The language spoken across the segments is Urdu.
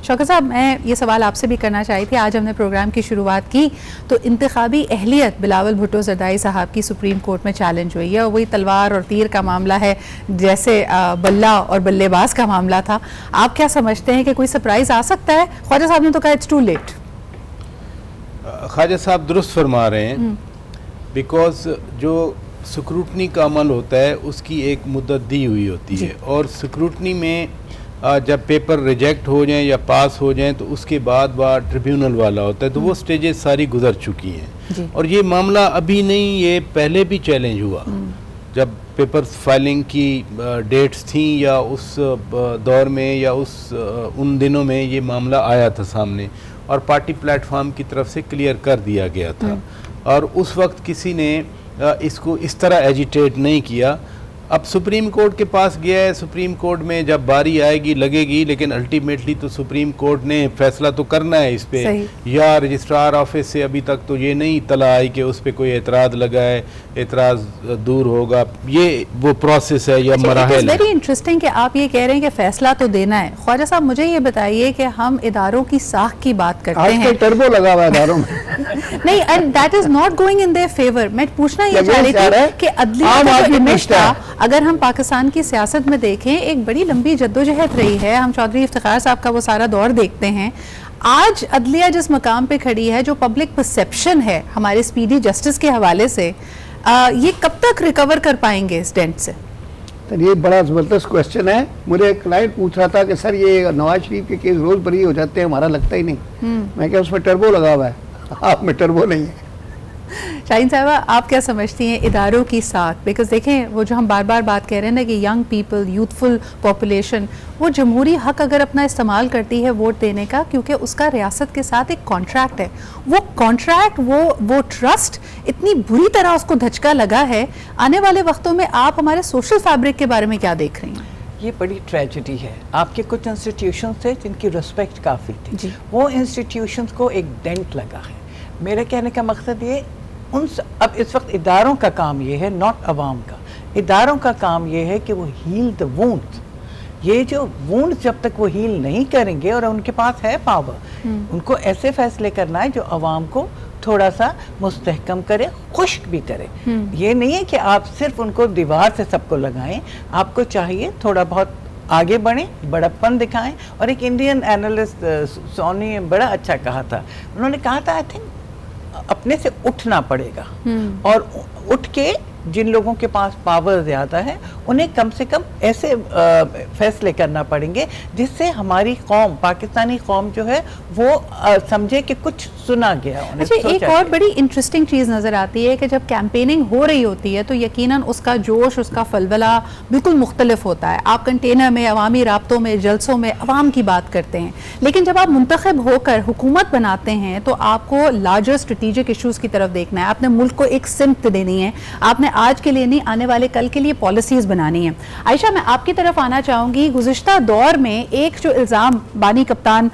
شوکت صاحب میں یہ سوال آپ سے بھی کرنا چاہی تھی. آج ہم نے پروگرام کی شروعات کی تو انتخابی اہلیت بلاول بھٹو زرداری صاحب کی سپریم کورٹ میں چیلنج ہوئی ہے. وہی تلوار اور تیر کا معاملہ ہے جیسے بلہ اور بلے باز کا معاملہ تھا. آپ کیا سمجھتے ہیں کہ کوئی سرپرائز آ سکتا ہے؟ خواجہ صاحب نے تو کہا اٹس ٹو لیٹ. خواجہ صاحب درست فرما رہے ہیں, بیکاز جو سکروٹنی کا عمل ہوتا ہے اس کی ایک مدت دی ہوئی ہوتی ہے, اور سکروٹنی میں جب پیپر ریجیکٹ ہو جائیں یا پاس ہو جائیں تو اس کے بعد وہ ٹریبیونل والا ہوتا ہے, تو وہ سٹیجز ساری گزر چکی ہیں. اور یہ معاملہ ابھی نہیں, یہ پہلے بھی چیلنج ہوا جب پیپر فائلنگ کی ڈیٹس تھیں یا اس دور میں یا ان دنوں میں یہ معاملہ آیا تھا سامنے, اور پارٹی پلیٹ فارم کی طرف سے کلیئر کر دیا گیا تھا, اور اس وقت کسی نے اس کو اس طرح ایجیٹیٹ نہیں کیا. اب سپریم کورٹ کے پاس گیا ہے, سپریم کورٹ میں جب باری آئے گی لگے گی, لیکن الٹیمیٹلی تو سپریم کورٹ نے فیصلہ تو کرنا ہے اس پہ. یا رجسٹرار آفس سے ابھی تک تو یہ نہیں اطلاع آئی کہ اس پہ کوئی اعتراض لگا ہے, اعتراض دور ہوگا, یہ وہ پروسیس ہے یا مراحل ہے. ویری انٹرسٹنگ کہ آپ یہ کہہ رہے ہیں کہ فیصلہ تو دینا ہے. خواجہ صاحب مجھے یہ بتائیے کہ ہم اداروں کی ساخت کی بات کرتے ہیں, ٹربو لگا ہوا ہے اداروں میں نہیں, and that is not going in their favour. میں پوچھنا یہ چاہ رہی تھی کہ عدلیہ کا جو امیج تھا, اگر ہم پاکستان کی سیاست میں دیکھیں ایک بڑی لمبی جدوجہد رہی ہے. ہم چودھری افتخار صاحب کا وہ سارا دور دیکھتے ہیں. آج عدلیہ جس مقام پہ کھڑی ہے, جو پبلک پرسیپشن ہے ہمارے سپیڈی جسٹس کے حوالے سے, یہ کب تک ریکور کر پائیں گے اس ڈینٹ سے؟ یہ بڑا زبردست کوشچن ہے. مجھے ایک کلائنٹ پوچھ رہا تھا کہ سر یہ نواز شریف کے کیس روز بری ہو جاتے ہیں, ہمارا لگتا ہی نہیں. میں کہا اس میں ٹربو لگا ہوا ہے, آپ میں ٹربو نہیں ہے. شاہین صاحبہ آپ کیا سمجھتی ہیں اداروں کی ساکھ؟ بیکاز دیکھیں وہ جو ہم بار بار بات کہہ رہے ہیں نا کہ ینگ پیپل, یوتھفل پاپولیشن, وہ جمہوری حق اگر اپنا استعمال کرتی ہے ووٹ دینے کا, کیونکہ اس کا ریاست کے ساتھ ایک کانٹریکٹ ہے, وہ کانٹریکٹ وہ ٹرسٹ اتنی بری طرح اس کو دھچکا لگا ہے. آنے والے وقتوں میں آپ ہمارے سوشل فیبرک کے بارے میں کیا دیکھ رہی ہیں؟ یہ بڑی ٹریجڈی ہے. آپ کے کچھ انسٹیٹیوشنز تھے جن کی ریسپیکٹ کافی تھی, وہ انسٹیٹیوشنز کو ایک ڈینٹ لگا ہے. میرے کہنے کا مقصد یہ, اب اس وقت اداروں کا کام یہ ہے, ناٹ عوام کا. اداروں کا کام یہ ہے کہ وہ ہیل دا وونڈ. یہ جو وونڈ جب تک وہ ہیل نہیں کریں گے, اور ان کے پاس ہے پاور, ان کو ایسے فیصلے کرنا ہے جو عوام کو تھوڑا سا مستحکم کرے, خشک بھی کرے. یہ نہیں ہے کہ آپ صرف ان کو دیوار سے سب کو لگائیں. آپ کو چاہیے تھوڑا بہت آگے بڑھیں, بڑپن دکھائیں. اور ایک انڈین اینالسٹ سونی نے بڑا اچھا کہا تھا, انہوں نے کہا تھا آئی تھنک اپنے سے اٹھنا پڑے گا, اور اٹھ کے جن لوگوں کے پاس پاور زیادہ ہے انہیں کم سے کم ایسے فیصلے کرنا پڑیں گے جس سے ہماری قوم, پاکستانی قوم جو ہے وہ سمجھے کہ کچھ سنا گیا. ایک اور بڑی انٹرسٹنگ چیز نظر آتی ہے کہ جب کیمپیننگ ہو رہی ہوتی ہے تو یقیناً اس کا جوش, اس کا فلولہ بالکل مختلف ہوتا ہے. آپ کنٹینر میں, عوامی رابطوں میں, جلسوں میں عوام کی بات کرتے ہیں, لیکن جب آپ منتخب ہو کر حکومت بناتے ہیں تو آپ کو لارجر اسٹریٹجک ایشوز کی طرف دیکھنا ہے. آپ نے ملک کو ایک سمت دینی ہے, آپ نے آج کے لیے نہیں آنے والے کل کے لیے پالیسیز بنانی ہیں. عائشہ میں آپ کی طرف آنا چاہوں گی. گزشتہ دور میں ایک جو الزام بانی کپتان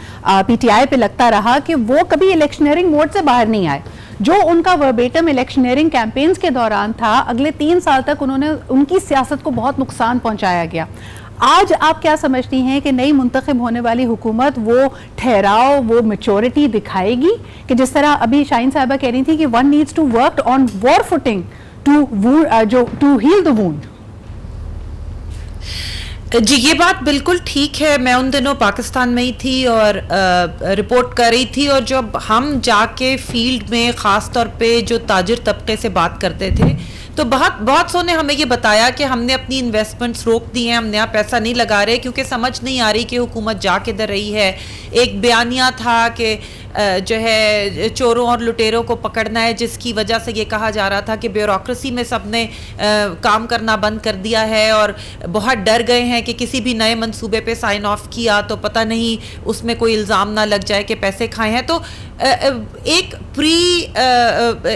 پی ٹی آئی پہ لگتا رہا کہ وہ کبھی الیکشنئرنگ موڈ سے باہر نہیں آئے. جو ان کا وربیٹم الیکشنئرنگ کیمپینز کے دوران تھا, اگلے 3 سال تک ان کی سیاست کو بہت نقصان پہنچایا گیا. آج آپ کیا سمجھتی ہیں کہ نئی منتخب ہونے والی حکومت وہ ٹھہراؤ, وہ میچورٹی دکھائے گی کہ جس طرح ابھی شاہین صاحبہ کہہ رہی تھی کہ one needs to work on war footing to heal the wound? جی یہ بات بالکل ٹھیک ہے. میں ان دنوں پاکستان میں ہی تھی اور رپورٹ کر رہی تھی, اور جب ہم جا کے فیلڈ میں خاص طور پہ جو تاجر طبقے سے بات کرتے تھے تو بہت سو نے ہمیں یہ بتایا کہ ہم نے اپنی انویسٹمنٹس روک دی ہیں, ہم نیا پیسہ نہیں لگا رہے کیونکہ سمجھ نہیں آ رہی کہ حکومت جا کدھر رہی ہے. ایک بیانیہ تھا کہ جو ہے چوروں اور لٹیروں کو پکڑنا ہے, جس کی وجہ سے یہ کہا جا رہا تھا کہ بیوروکریسی میں سب نے کام کرنا بند کر دیا ہے اور بہت ڈر گئے ہیں کہ کسی بھی نئے منصوبے پہ سائن آف کیا تو پتہ نہیں اس میں کوئی الزام نہ لگ جائے کہ پیسے کھائے ہیں. تو ایک پری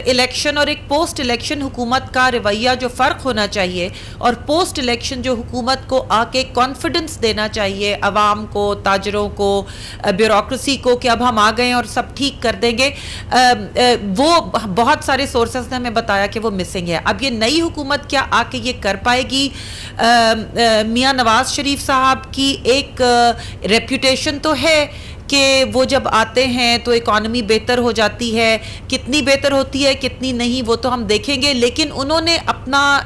الیکشن اور ایک پوسٹ الیکشن حکومت کا رویہ جو فرق ہونا چاہیے, اور پوسٹ الیکشن جو حکومت کو آ کے کانفیڈنس دینا چاہیے عوام کو, تاجروں کو, بیوروکریسی کو کہ اب ہم آ گئے اور سب ٹھیک کر دیں گے, وہ بہت سارے سورسز نے ہمیں بتایا کہ وہ مسنگ ہے. اب یہ نئی حکومت کیا آ کے یہ کر پائے گی؟ میاں نواز شریف صاحب کی ایک ریپوٹیشن تو ہے کہ وہ جب آتے ہیں تو اکانومی بہتر ہو جاتی ہے. کتنی بہتر ہوتی ہے کتنی نہیں وہ تو ہم دیکھیں گے, لیکن انہوں نے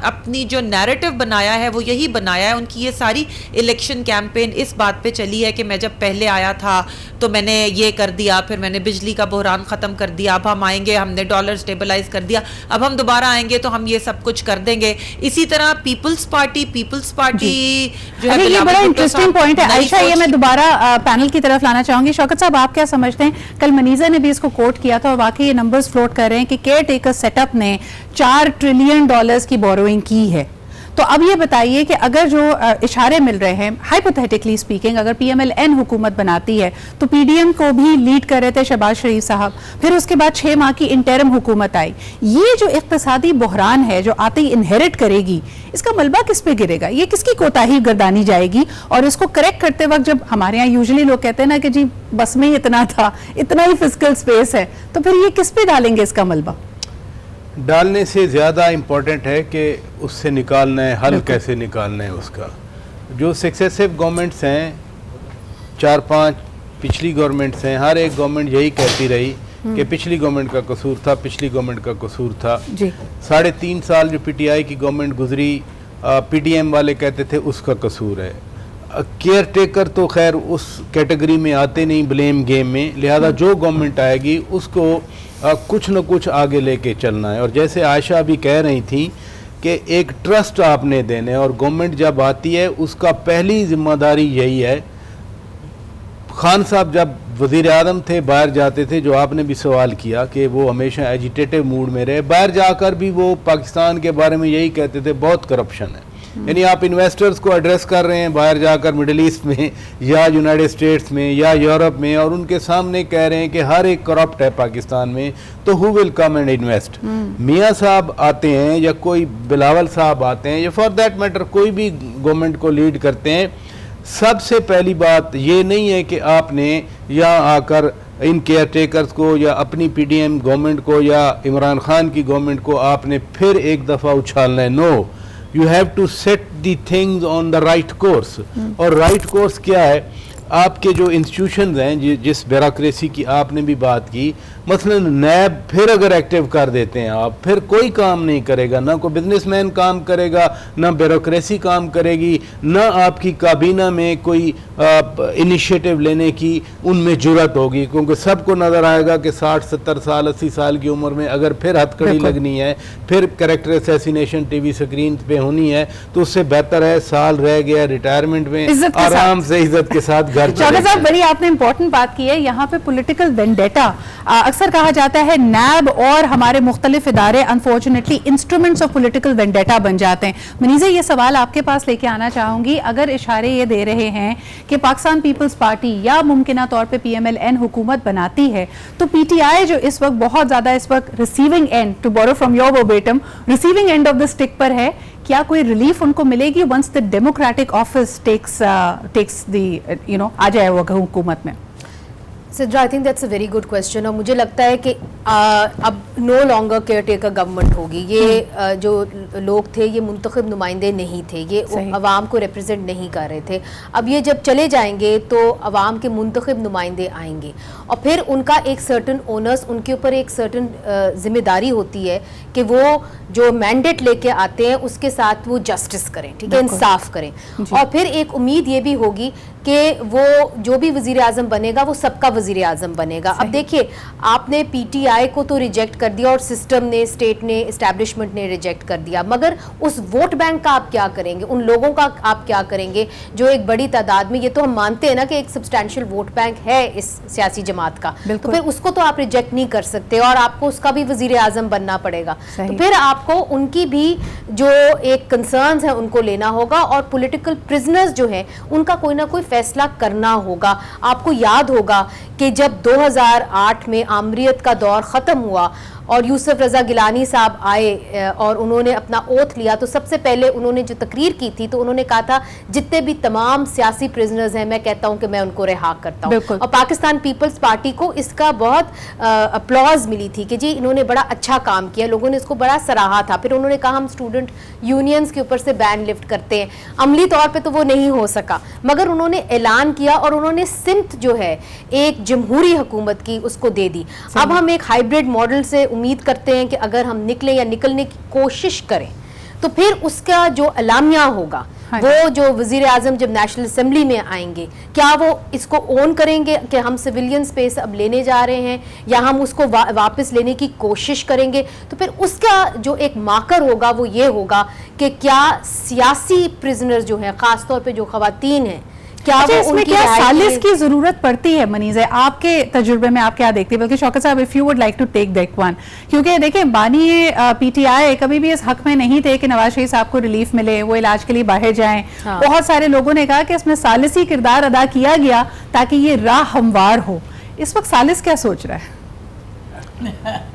اپنی جو نیریٹو بنایا ہے وہ یہی بنایا ہے. ان کی یہ ساری الیکشن کیمپین اس بات پہ چلی ہے کہ میں جب پہلے آیا تھا تو میں نے یہ کر دیا, پھر میں نے بجلی کا بحران ختم کر دیا, اب ہم آئیں گے ہم نے ڈالر سٹیبلائز کر دیا, اب ہم دوبارہ آئیں گے تو ہم یہ سب کچھ کر دیں گے. اسی طرح پیپلز پارٹی جو ہے, یہ بڑا انٹرسٹنگ پوائنٹ ہے عائشہ, یہ میں دوبارہ پینل کی طرف لانا چاہوں گی. شوکت صاحب آپ کیا سمجھتے ہیں, کل منیزہ نے بھی اس کو کوٹ کیا تھا اور واقعی یہ نمبرز فلوٹ کر رہے ہیں کہ کیئر ٹیکر سیٹ اپ نے $4 ٹریلین کی بوروئنگ کی ہے. تو اب یہ بتائیے کہ اگر جو اشارے مل رہے ہیں ہائپوتھیٹیکلی اسپیکنگ, اگر پی ایم ایل این حکومت بناتی ہے تو پی ڈی ایم کو بھی لیڈ کر رہے تھے شہباز شریف صاحب, پھر اس کے بعد 6 ماہ کی انٹرم حکومت آئی, یہ جو اقتصادی بحران ہے جو آتے ہی انہیرٹ کرے گی, اس کا ملبہ کس پہ گرے گا, یہ کس کی کوتاہی گردانی جائے گی؟ اور اس کو کریکٹ کرتے وقت جب ہمارے یہاں یوزلی لوگ کہتے ہیں نا کہ جی بس میں ہی اتنا تھا, اتنا ہی فسکل سپیس ہے, تو پھر یہ کس پہ ڈالیں گے اس کا ملبہ؟ ڈالنے سے زیادہ امپورٹنٹ ہے کہ اس سے نکالنا ہے, حل کیسے نکالنا ہے اس کا. جو سکسیسو گورنمنٹس ہیں 4-5 پچھلی گورنمنٹس ہیں, ہر ایک گورنمنٹ یہی کہتی رہی کہ پچھلی گورنمنٹ کا قصور تھا, پچھلی گورنمنٹ کا قصور تھا. 3.5 سال جو پی ٹی آئی کی گورنمنٹ گزری, پی ڈی ایم والے کہتے تھے اس کا قصور ہے. کیئر ٹیکر تو خیر اس کیٹیگری میں آتے نہیں بلیم گیم میں, لہذا جو گورنمنٹ آئے گی اس کو کچھ نہ کچھ آگے لے کے چلنا ہے. اور جیسے عائشہ بھی کہہ رہی تھی کہ ایک ٹرسٹ آپ نے دینے, اور گورنمنٹ جب آتی ہے اس کا پہلی ذمہ داری یہی ہے. خان صاحب جب وزیر اعظم تھے باہر جاتے تھے, جو آپ نے بھی سوال کیا کہ وہ ہمیشہ ایجیٹیٹو موڈ میں رہے, باہر جا کر بھی وہ پاکستان کے بارے میں یہی کہتے تھے بہت کرپشن ہے. یعنی آپ انویسٹرز کو ایڈریس کر رہے ہیں باہر جا کر مڈل ایسٹ میں یا یونائٹڈ اسٹیٹس میں یا یورپ میں, اور ان کے سامنے کہہ رہے ہیں کہ ہر ایک کرپٹ ہے پاکستان میں, تو ہو ول کم اینڈ انویسٹ. میاں صاحب آتے ہیں یا کوئی بلاول صاحب آتے ہیں یا فار دیٹ میٹر کوئی بھی گورنمنٹ کو لیڈ کرتے ہیں, سب سے پہلی بات یہ نہیں ہے کہ آپ نے یہاں آ کر ان کیئر ٹیکرز کو یا اپنی پی ڈی ایم گورنمنٹ کو یا عمران خان کی گورنمنٹ کو آپ نے پھر ایک دفعہ اچھالنا ہے. نو, you have to set the things on the right course. اور right course کیا ہے؟ آپ کے جو انسٹیٹیوشنز ہیں جس بیوروکریسی کی آپ نے بھی بات کی, مثلا نیب پھر اگر ایکٹیو کر دیتے ہیں آپ, پھر کوئی کام نہیں کرے گا, نہ کوئی بزنس مین کام کرے گا, نہ بیوروکریسی کام کرے گی, نہ آپ کی کابینہ میں کوئی انیشیٹو لینے کی ان میں جرات ہوگی, کیونکہ سب کو نظر آئے گا کہ 60-70 سال 80 سال کی عمر میں اگر پھر ہتھ کڑی لگنی ہے, پھر character assassination T V screen پہ ہونی ہے, تو اس سے بہتر ہے سال رہ گیا ریٹائرمنٹ میں آرام سے عزت کے ساتھ گھر. شوکت صاحب بڑی آپ نے امپورٹنٹ بات کی ہے, یہاں پہ پولیٹیکل وینڈیٹا اکثر کہا جاتا ہے نیب اور ہمارے مختلف ادارے unfortunately instruments of political vendetta بن جاتے ہیں. منیزہ یہ سوال آپ کے پاس لے کے آنا چاہوں گی, اگر اشارے یہ دے رہے ہیں کہ پاکستان پیپلز پارٹی یا ممکنہ طور پہ پی ایم ایل این حکومت بناتی ہے, تو پی ٹی آئی جو اس وقت بہت زیادہ اس وقت receiving end, to borrow from your verbatim, receiving end of the stick پر ہے, کیا کوئی ریلیف ان کو ملے گی once the democratic office takes the آ جائے وہ حکومت میں؟ Sidra, I think that's a very good question, اور مجھے لگتا ہے کہ اب no longer caretaker government ہوگی. یہ جو لوگ تھے یہ منتخب نمائندے نہیں تھے, یہ عوام کو ریپرزینٹ نہیں کر رہے تھے. اب یہ جب چلے جائیں گے تو عوام کے منتخب نمائندے آئیں گے, اور پھر ان کا ایک سرٹن اونرس, ان کے اوپر ایک سرٹن ذمہ داری ہوتی ہے کہ وہ جو مینڈیٹ لے کے آتے ہیں اس کے ساتھ وہ جسٹس کریں, ٹھیک ہے, انصاف کریں. اور پھر ایک امید یہ بھی ہوگی کہ وہ جو بھی وزیر اعظم بنے گا وہ سب کا وزیر اعظم بنے گا. اب دیکھیے, آپ نے پی ٹی آئی کو تو ریجیکٹ کر دیا اور سسٹم نے, اسٹیٹ نے, اسٹیبلشمنٹ نے ریجیکٹ کر دیا, مگر اس ووٹ بینک کا آپ کیا کریں گے, ان لوگوں کا آپ کیا کریں گے جو ایک بڑی تعداد میں, یہ تو ہم مانتے ہیں نا کہ ایک سبسٹینشیل ووٹ بینک ہے اس سیاسی جماعت کا, تو پھر اس کو تو آپ ریجیکٹ نہیں کر سکتے, اور آپ کو اس کا بھی وزیر اعظم بننا پڑے گا. تو پھر آپ کو ان کی بھی جو ایک کنسرنز ہیں ان کو لینا ہوگا, اور پولیٹیکل پرزنرز جو ہیں ان کا کوئی نہ کوئی فیصلہ کرنا ہوگا. آپ کو یاد ہوگا کہ جب 2008 میں آمریت کا دور ختم ہوا اور یوسف رضا گیلانی صاحب آئے اور انہوں نے اپنا اوتھ لیا تو سب سے پہلے انہوں نے جو تقریر کی تھی تو انہوں نے کہا تھا جتنے بھی تمام سیاسی پرزنرز ہیں میں کہتا ہوں کہ میں ان کو رہا کرتا ہوں. اور پاکستان پیپلز پارٹی کو اس کا بہت اپلاز ملی تھی کہ جی انہوں نے بڑا اچھا کام کیا, لوگوں نے اس کو بڑا سراہا تھا. پھر انہوں نے کہا ہم اسٹوڈنٹ یونینز کے اوپر سے بین لفٹ کرتے ہیں, عملی طور پہ تو وہ نہیں ہو سکا مگر انہوں نے اعلان کیا اور انہوں نے سمت جو ہے ایک جمہوری حکومت کی اس کو دے دی. اب ہم ایک ہائیبرڈ ماڈل سے امید کرتے ہیں کہ اگر ہم نکلیں یا نکلنے کی کوشش کریں تو پھر اس کا جو اعلامیہ ہوگا وہ جو وزیر اعظم جب نیشنل اسمبلی میں آئیں گے کیا وہ اس کو اون کریں گے کہ ہم سویلین سپیس اب لینے جا رہے ہیں یا ہم اس کو واپس لینے کی کوشش کریں گے, تو پھر اس کا جو ایک مارکر ہوگا وہ یہ ہوگا کہ کیا سیاسی پرزنر جو ہیں خاص طور پہ جو خواتین ہیں کیا وہ اس میں کیا سالس کی ضرورت پڑتی ہے منیزہ, آپ کے تجربے میں آپ کیا دیکھتے ہیں؟ بلکہ شوکت صاحب if you would like to take that one, کیونکہ دیکھیں بانی پی ٹی آئی کبھی بھی اس حق میں نہیں تھے کہ نواز شریف صاحب کو ریلیف ملے, وہ علاج کے لیے باہر جائیں. بہت سارے لوگوں نے کہا کہ اس میں سالسی کردار ادا کیا گیا تاکہ یہ راہ ہموار ہو. اس وقت سالس کیا سوچ رہا ہے؟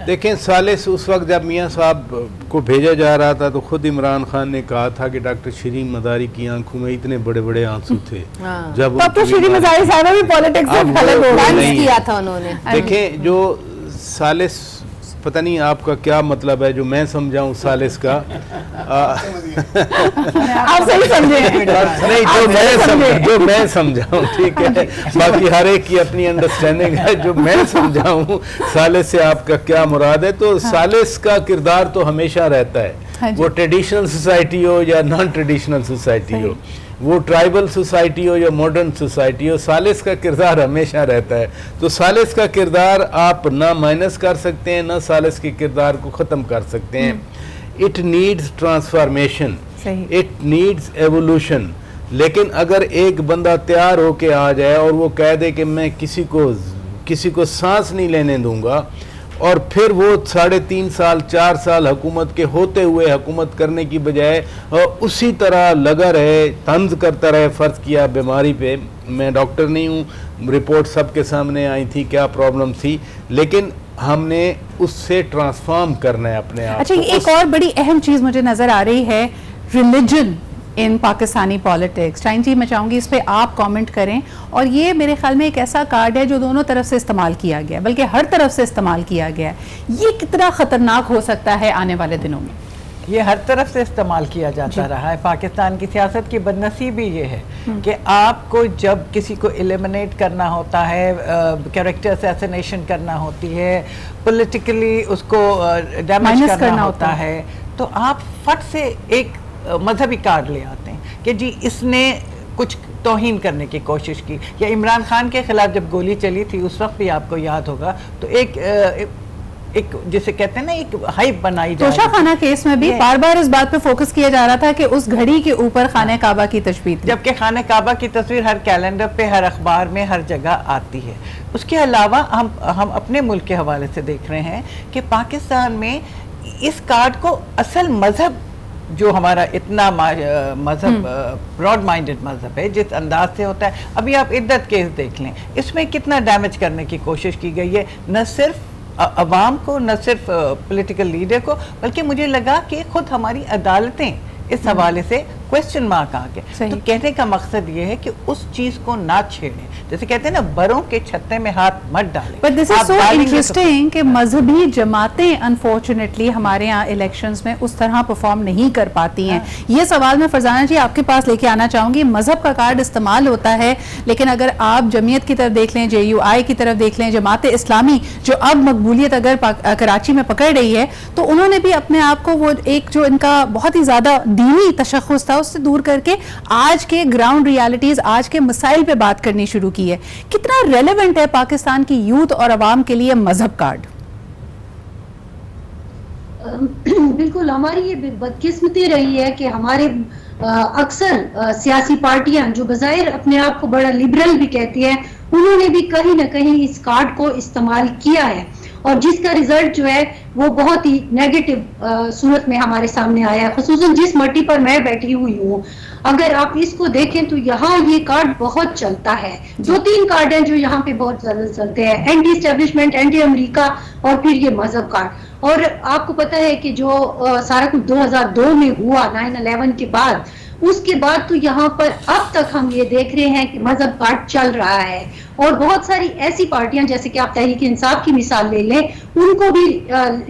دیکھیں سالس اس وقت جب میاں صاحب کو بھیجا جا رہا تھا تو خود عمران خان نے کہا تھا کہ ڈاکٹر شیرین مداری کی آنکھوں میں اتنے بڑے بڑے آنسو تھے. جب اب تو شیرین مداری صاحبہ بھی پولیٹکس سے خلق ہو ڈانس کیا تھا انہوں نے. دیکھیں جو سالس پتہ نہیں آپ کا کیا مطلب ہے جو میں سمجھاؤں سالس کا, آپ صحیح سمجھیں نہیں جو میں سمجھاؤں, ٹھیک ہے, باقی ہر ایک کی اپنی انڈرسٹینڈنگ ہے. جو میں سمجھاؤں سالس سے آپ کا کیا مراد ہے, تو سالس کا کردار تو ہمیشہ رہتا ہے, وہ ٹریڈیشنل سوسائٹی ہو یا نان ٹریڈیشنل سوسائٹی ہو, وہ ٹرائبل سوسائٹی ہو یا ماڈرن سوسائٹی ہو, سالس کا کردار ہمیشہ رہتا ہے. تو سالس کا کردار آپ نہ مائنس کر سکتے ہیں نہ سالس کے کردار کو ختم کر سکتے ہیں. It needs transformation, it needs evolution. لیکن اگر ایک بندہ تیار ہو کے آ جائے اور وہ کہہ دے کہ میں کسی کو سانس نہیں لینے دوں گا, اور پھر وہ 3.5 سال 4 سال حکومت کے ہوتے ہوئے حکومت کرنے کی بجائے اسی طرح لگا رہے, طنز کرتا رہے. فرض کیا بیماری پہ, میں ڈاکٹر نہیں ہوں, رپورٹ سب کے سامنے آئی تھی کیا پرابلم تھی, لیکن ہم نے اس سے ٹرانسفارم کرنا ہے اپنے آپ. اچھا ایک اور بڑی اہم چیز مجھے نظر آ رہی ہے, ریلیجن ان پاکستانی پالیٹکس. شاہین جی میں چاہوں گی اس پہ آپ کامنٹ کریں. اور یہ میرے خیال میں ایک ایسا کارڈ ہے جو دونوں طرف سے استعمال کیا گیا, بلکہ ہر طرف سے استعمال کیا گیا ہے. یہ کتنا خطرناک ہو سکتا ہے آنے والے دنوں میں؟ یہ ہر طرف سے استعمال کیا جاتا رہا ہے. پاکستان کی سیاست کی بدنصیبی یہ ہے کہ آپ کو جب کسی کو ایلیمنیٹ کرنا ہوتا ہے, کیریکٹر اسیسینیشن کرنا ہوتی ہے, پولیٹیکلی اس کو ڈیمیج کرنا ہوتا ہے, تو آپ فٹ سے ایک مذہبی کارڈ لے آتے ہیں کہ جی اس نے کچھ توہین کرنے کی کوشش کی. یا عمران خان کے خلاف جب گولی چلی تھی اس وقت بھی آپ کو یاد ہوگا, تو ایک جسے کہتے ہیں نا ایک ہائپ بنائی جائے. توشہ خانہ کیس میں بھی بار بار اس بات پہ فوکس کیا جا رہا تھا کہ اس گھڑی کے اوپر خانہ کعبہ کی تصویر تھی, جبکہ خانہ کعبہ کی تصویر ہر کیلنڈر پہ, ہر اخبار میں, ہر جگہ آتی ہے. اس کے علاوہ ہم اپنے ملک کے حوالے سے دیکھ رہے ہیں کہ پاکستان میں اس کارڈ کو اصل مذہب جو ہمارا اتنا مذہب براڈ مائنڈڈ مذہب ہے جس انداز سے ہوتا ہے, ابھی آپ عدت کیس دیکھ لیں, اس میں کتنا ڈیمیج کرنے کی کوشش کی گئی ہے, نہ صرف عوام کو, نہ صرف پولیٹیکل لیڈر کو, بلکہ مجھے لگا کہ خود ہماری عدالتیں اس حوالے سے کوسچن مارک آ گئے. تو کہنے کا مقصد یہ ہے کہ اس چیز کو نہ چھیڑیں, جیسے کہتے ہیں نا بروں کے چھتے میں ہاتھ مت ڈالیں. But this is so interesting کہ مذہبی جماعتیں انفارچونیٹلی ہمارے ہاں الیکشنز میں اس طرح پرفارم نہیں کر پاتی ہیں. یہ سوال میں فرزانہ جی آپ کے پاس لے کے آنا چاہوں گی. مذہب کا کارڈ استعمال ہوتا ہے, لیکن اگر آپ جمعیت کی طرف دیکھ لیں, JUI کی طرف دیکھ لیں, جماعت اسلامی جو اب مقبولیت اگر کراچی میں پکڑ رہی ہے, تو انہوں نے بھی اپنے آپ کو وہ ایک جو ان کا بہت ہی زیادہ دینی تشخص تھا اس سے دور کر کے آج کے گراؤنڈ ریالٹیز, آج کے مسائل پہ بات کرنی شروع کی ہے. کتنا ریلیونٹ ہے پاکستان کی یوتھ اور عوام کے لیے مذہب کارڈ؟ بالکل ہماری یہ بدقسمتی رہی ہے کہ ہمارے اکثر سیاسی پارٹیاں جو بظاہر اپنے آپ کو بڑا لبرل بھی کہتی ہیں, انہوں نے بھی کہیں نہ کہیں اس کارڈ کو استعمال کیا ہے. اور جس کا رزلٹ جو ہے وہ بہت ہی نیگیٹو صورت میں ہمارے سامنے آیا ہے. خصوصاً جس مٹی پر میں بیٹھی ہوئی ہوں, اگر آپ اس کو دیکھیں تو یہاں یہ کارڈ بہت چلتا ہے. 2-3 کارڈ ہیں جو یہاں پہ بہت زیادہ چلتے ہیں, اینٹی اسٹیبلشمنٹ, اینٹی امریکہ اور پھر یہ مذہب کارڈ. اور آپ کو پتہ ہے کہ جو سارا کچھ 2002 میں ہوا 9/11 کے بعد, اس کے بعد تو یہاں پر اب تک ہم یہ دیکھ رہے ہیں کہ مذہب کارڈ چل رہا ہے. اور بہت ساری ایسی پارٹیاں جیسے کہ آپ تحریک انصاف کی مثال لے لیں, ان کو بھی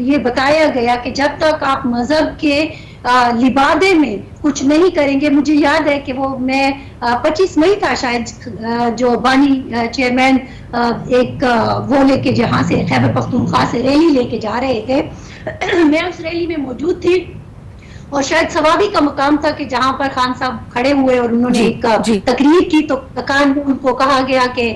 یہ بتایا گیا کہ جب تک آپ مذہب کے لبادے میں کچھ نہیں کریں گے. مجھے یاد ہے کہ وہ میں 25 مئی کا شاید جو بانی چیئرمین ایک وہ لے کے جہاں سے خیبر پختونخوا سے ریلی لے کے جا رہے تھے, میں اس ریلی میں موجود تھی, اور شاید ثوابی کا مقام تھا کہ جہاں پر خان صاحب کھڑے ہوئے اور انہوں نے ایک تقریر کی, تو کان ان کو کہا گیا کہ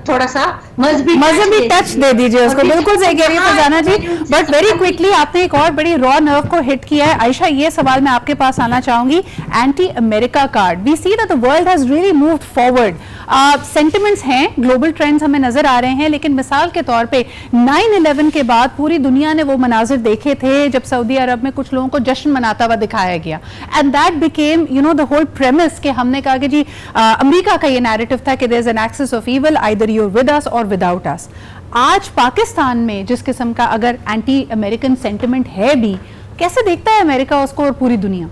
تھوڑا سا مذہبی ٹچ دے دیجیے اس کو. بالکل صحیح کہہ رہی ہے فضانہ جی, بٹ ویری کوئکلی آپ نے ایک اور بڑی را نرو کو ہٹ کیا ہے. عائشہ, یہ سوال میں آپ کے پاس آنا چاہوں گی. Anti America card, we see that the world has really moved forward. Sentiments ہیں, گلوبل ٹرینڈز ہمیں نظر آ رہے ہیں, لیکن مثال کے طور پہ 9/11 کے بعد پوری دنیا نے وہ مناظر دیکھے تھے جب سعودی عرب میں کچھ لوگوں کو جشن مناتا ہوا دکھایا گیا, and that became the whole premises کہ ہم نے کہا کہ جی امریکہ کا یہ نیریٹو تھا کہ there is an excess of evil, either you with us or without اس. آج پاکستان میں جس قسم کا اگر اینٹی امریکن سینٹیمنٹ ہے بھی, کیسے دیکھتا ہے امریکہ اس کو اور پوری دنیا؟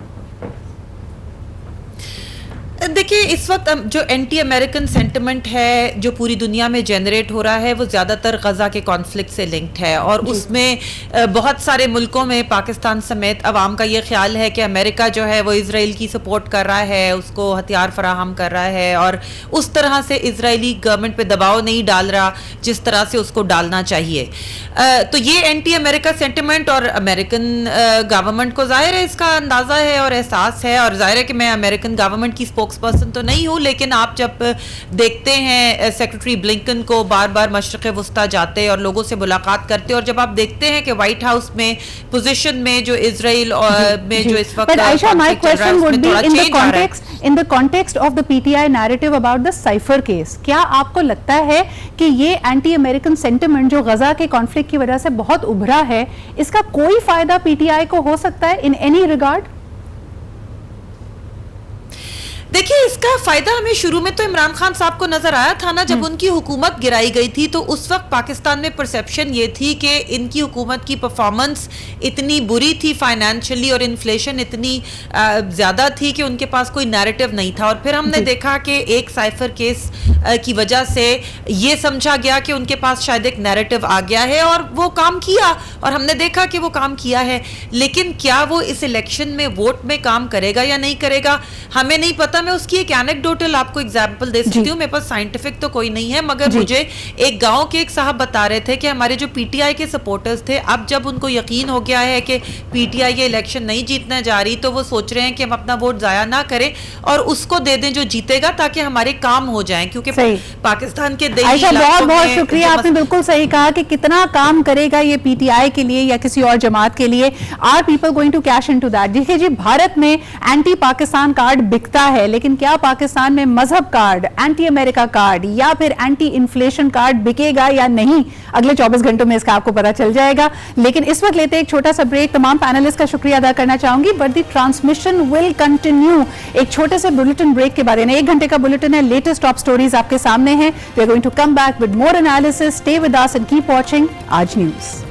دیکھیں, اس وقت جو اینٹی امریکن سینٹیمنٹ ہے جو پوری دنیا میں جنریٹ ہو رہا ہے وہ زیادہ تر غزہ کے کانفلکٹ سے لنکڈ ہے, اور اس میں بہت سارے ملکوں میں پاکستان سمیت عوام کا یہ خیال ہے کہ امریکہ جو ہے وہ اسرائیل کی سپورٹ کر رہا ہے, اس کو ہتھیار فراہم کر رہا ہے, اور اس طرح سے اسرائیلی گورنمنٹ پہ دباؤ نہیں ڈال رہا جس طرح سے اس کو ڈالنا چاہیے. تو یہ اینٹی امریکہ سینٹیمنٹ, اور امریکن گورنمنٹ کو ظاہر ہے اس کا اندازہ ہے اور احساس ہے, اور ظاہر ہے کہ میں امریکن گورنمنٹ کی اسپوکس پرسن تو نہیں ہوں, لیکن آپ جب دیکھتے ہیں سیکرٹری بلنکن کو بار بار مشرق وسطیٰ جاتے اور لوگوں سے ملاقات کرتے, اور جب آپ دیکھتے ہیں کہ وائٹ ہاؤس میں پوزیشن میں جو اسرائیل میں جو اس وقت in the context of the PTI narrative about the Cypher case, کیا آپ کو لگتا ہے کہ یہ اینٹی امریکن سینٹیمنٹ جو غزہ کے کانفلکٹ کی وجہ سے بہت ابھرا ہے, اس کا کوئی فائدہ پی ٹی آئی کو ہو سکتا ہے in any regard؟ دیکھیں, اس کا فائدہ ہمیں شروع میں تو عمران خان صاحب کو نظر آیا تھا نا, جب ان کی حکومت گرائی گئی تھی تو اس وقت پاکستان میں پرسیپشن یہ تھی کہ ان کی حکومت کی پرفارمنس اتنی بری تھی فائنینشلی, اور انفلیشن اتنی زیادہ تھی کہ ان کے پاس کوئی نیریٹو نہیں تھا. اور پھر ہم نے دیکھا کہ ایک سائفر کیس کی وجہ سے یہ سمجھا گیا کہ ان کے پاس شاید ایک نیریٹو آ گیا ہے, اور وہ کام کیا, اور ہم نے دیکھا کہ وہ کام کیا ہے. لیکن کیا وہ اس الیکشن میں ووٹ میں کام کرے گا یا نہیں کرے گا ہمیں نہیں پتا. میں اس کی ایک اینیکڈوٹل آپ کو ایگزامپل دے سکتی ہوں, میرے پاس سائنٹیفک تو کوئی نہیں ہے, مگر مجھے ایک گاؤں کے ایک صاحب بتا رہے تھے کہ ہمارے جو پی ٹی آئی کے سپورٹرز تھے, اب جب ان کو یقین ہو گیا ہے کہ پی ٹی آئی یہ الیکشن نہیں جیتنا جا رہی, تو وہ سوچ رہے ہیں کہ ہم اپنا ووٹ ضائع نہ کریں اور اس کو دے دیں جو جیتے گا, تاکہ ہمارے کام ہو جائیں. کیونکہ پاکستان کے عائشہ بہت بہت شکریہ, آپ نے بالکل صحیح کہا کہ کتنا کام کرے گا یہ پی ٹی آئی کے لیے یا کسی اور جماعت کے لیے. Are people going to cash into that? دیکھیے جی, بھارت میں اینٹی پاکستان کارڈ بکتا ہے, لیکن کیا پاکستان میں مذہب کارڈ, اینٹی امریکہ کارڈ یا پھر اینٹی انفلیشن کارڈ بکے گا یا نہیں؟ اگلے 24 گھنٹوں میں اس کا آپ کو پتا چل جائے گا. لیکن اس وقت لیتے ایک چھوٹا سا بریک. تمام پینلسٹ کا شکریہ ادا کرنا چاہوں گی, but the transmission will continue. ایک چھوٹے سے بلیٹن بریک کے بارے میں, 1 گھنٹے کا بلیٹن ہے, لیٹسٹ ٹاپ سٹوریز آپ کے سامنے ہیں. We are going to come back with more analysis. Stay with us and keep watching Aaj news.